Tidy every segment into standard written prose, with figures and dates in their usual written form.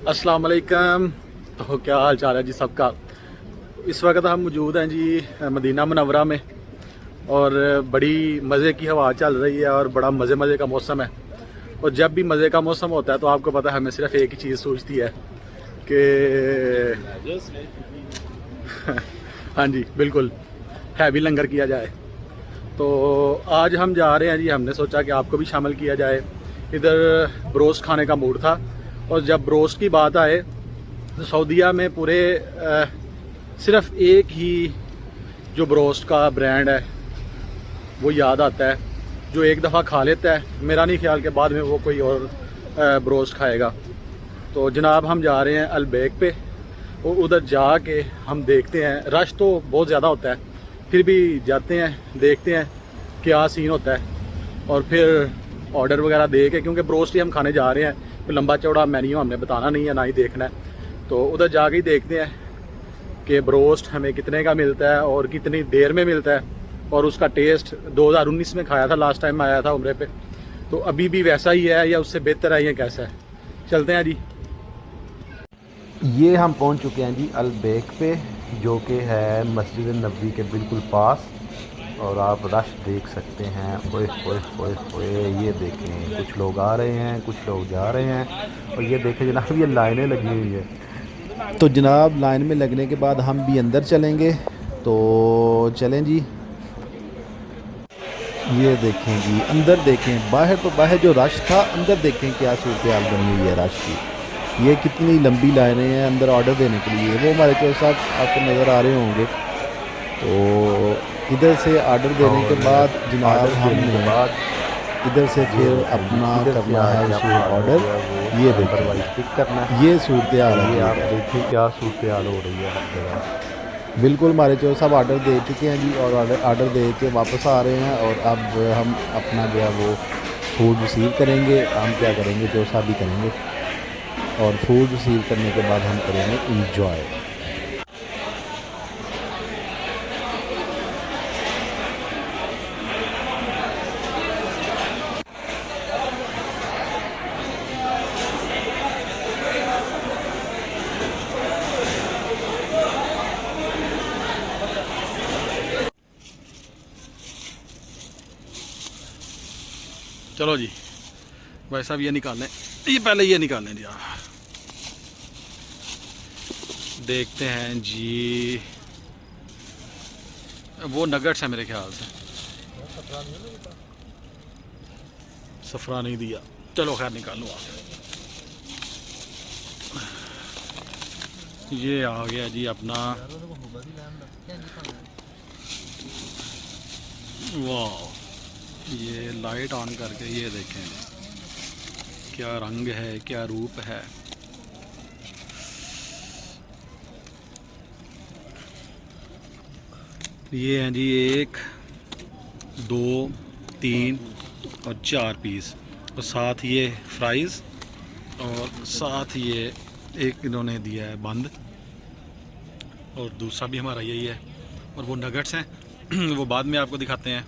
अस्सलाम वालेकुम। तो क्या हाल चाल है जी सबका। इस वक्त हम मौजूद हैं जी मदीना मुनव्वरा में और बड़ी मज़े की हवा चल रही है और बड़ा मज़े का मौसम है। और जब भी मज़े का मौसम होता है तो आपको पता है हमें सिर्फ एक ही चीज़ सूझती है कि हाँ जी बिल्कुल हैवी लंगर किया जाए। तो आज हम जा रहे हैं जी, हमने सोचा कि आपको भी शामिल किया जाए। इधर ब्रोस्ट खाने का मूड था और जब ब्रोस्ट की बात आए तो सऊदीया में पूरे सिर्फ एक ही जो ब्रोस्ट का ब्रांड है वो याद आता है, जो एक दफ़ा खा लेता है। मेरा नहीं ख्याल कि बाद में वो कोई और ब्रोस्ट खाएगा। तो जनाब हम जा रहे हैं अलबेक पे और उधर जाके हम देखते हैं। रश तो बहुत ज़्यादा होता है, फिर भी जाते हैं, देखते हैं क्या सीन होता है और फिर ऑर्डर वगैरह दे के, क्योंकि ब्रोस्ट ही हम खाने जा रहे हैं, कोई लंबा चौड़ा मेन्यू हमने बताना नहीं है ना ही देखना है। तो उधर जाके ही देखते हैं कि ब्रोस्ट हमें कितने का मिलता है और कितनी देर में मिलता है। और उसका टेस्ट 2019 में खाया था, लास्ट टाइम आया था उम्रे पे, तो अभी भी वैसा ही है या उससे बेहतर है या कैसा है। चलते हैं जी। ये हम पहुंच चुके हैं जी अलबेक पे, जो कि है मस्जिद नबवी के बिल्कुल पास। और आप रश देख सकते हैं। ओए ओए ओए ओए, ये देखें, कुछ लोग आ रहे हैं, कुछ लोग जा रहे हैं। और ये देखें जनाब, ये लाइनें लगी हुई है। तो जनाब लाइन में लगने के बाद हम भी अंदर चलेंगे। तो चलें जी। ये देखें जी, अंदर देखें। बाहर तो बाहर जो रश था, अंदर देखें क्या सूरत हाल बनी हुई है रश की। ये कितनी लंबी लाइनें हैं अंदर ऑर्डर देने के लिए। वो हमारे चौधरी साहब आपको नज़र आ रहे होंगे। तो इधर से ऑर्डर देने के बाद जनाब हमने इधर से फिर अपना करना है उसे ऑर्डर। ये देखिए पिक करना है। ये सूरत हाल है, आप देखिए क्या सूरत हाल हो रही है। बिल्कुल हमारे चौधरी साहब ऑर्डर दे चुके हैं जी, और ऑर्डर दे के वापस आ रहे हैं। और अब हम अपना जो है वो फूड रिसीव करेंगे। हम क्या करेंगे, चौधरी साहब भी करेंगे। और फूड रिसीव करने के बाद हम करेंगे इंजॉय। चलो जी भाई साहब, ये निकालें, ये पहले ये निकालें जी। देखते हैं जी, वो नगट्स है मेरे ख्याल से। सफरा नहीं दिया, चलो खैर निकालूँ। ये आ गया जी अपना, वाह, ये लाइट ऑन करके ये देखें क्या रंग है, क्या रूप है। ये हैं जी 1 2 3 और 4 पीस, और साथ ये फ्राइज़, और साथ ये एक इन्होंने दिया है बंद, और दूसरा भी हमारा यही है। और वो नगट्स हैं वो बाद में आपको दिखाते हैं।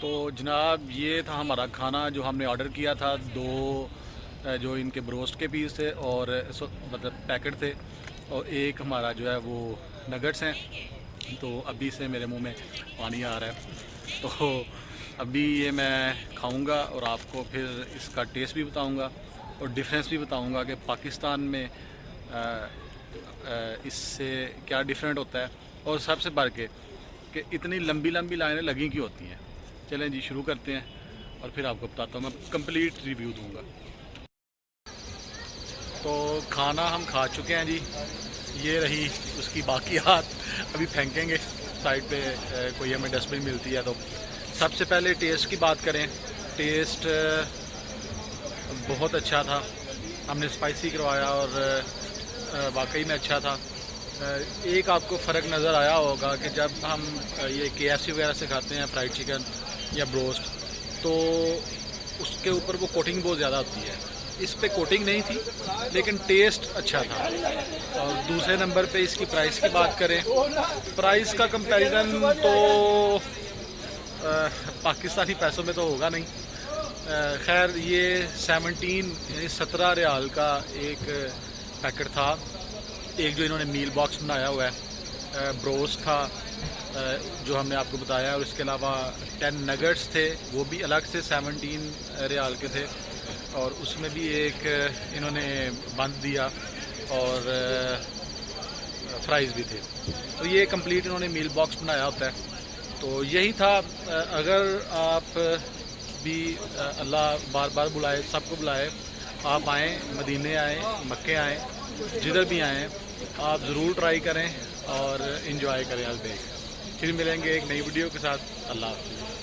तो जनाब ये था हमारा खाना जो हमने ऑर्डर किया था। 2 जो इनके ब्रोस्ट के पीस थे और मतलब पैकेट थे, और एक हमारा जो है वो नगट्स हैं। तो अभी से मेरे मुंह में पानी आ रहा है। तो अभी ये मैं खाऊंगा और आपको फिर इसका टेस्ट भी बताऊंगा और डिफरेंस भी बताऊंगा कि पाकिस्तान में इससे क्या डिफरेंट होता है, और सबसे बढ़ के कि इतनी लंबी लंबी लाइनें लगी क्यों होती हैं। चलें जी शुरू करते हैं और फिर आपको बताता हूँ, मैं कंप्लीट रिव्यू दूंगा। तो खाना हम खा चुके हैं जी, ये रही उसकी बाकियात, अभी फेंकेंगे साइड पे। कोई हमें डस्टबिन मिलती है तो। सबसे पहले टेस्ट की बात करें, टेस्ट बहुत अच्छा था। हमने स्पाइसी करवाया और वाकई में अच्छा था। एक आपको फ़र्क नज़र आया होगा कि जब हम ये KFC वगैरह से खाते हैं फ्राइड चिकन या ब्रोस्ट, तो उसके ऊपर वो कोटिंग बहुत ज़्यादा होती है। इस पे कोटिंग नहीं थी लेकिन टेस्ट अच्छा था। और दूसरे नंबर पे इसकी प्राइस की बात करें, प्राइस का कंपैरिजन तो पाकिस्तानी पैसों में तो होगा नहीं, खैर ये 17 रियाल का एक पैकेट था। एक जो इन्होंने मील बॉक्स बनाया हुआ है, ब्रोस्ट था जो हमने आपको बताया, और इसके अलावा 10 नगेट्स थे, वो भी अलग से 17 रियाल के थे, और उसमें भी एक इन्होंने बंद दिया, और फ्राइज़ भी थे। तो ये कंप्लीट इन्होंने मील बॉक्स बनाया होता है। तो यही था। अगर आप भी अल्लाह बार बार बुलाए, सबको बुलाए, आप आएँ, मदीने आएँ, मक्के आएँ, जिधर भी आएँ आप ज़रूर ट्राई करें और इन्जॉय करें अल्बेक। फिर मिलेंगे एक नई वीडियो के साथ। अल्लाह हाफ़िज़।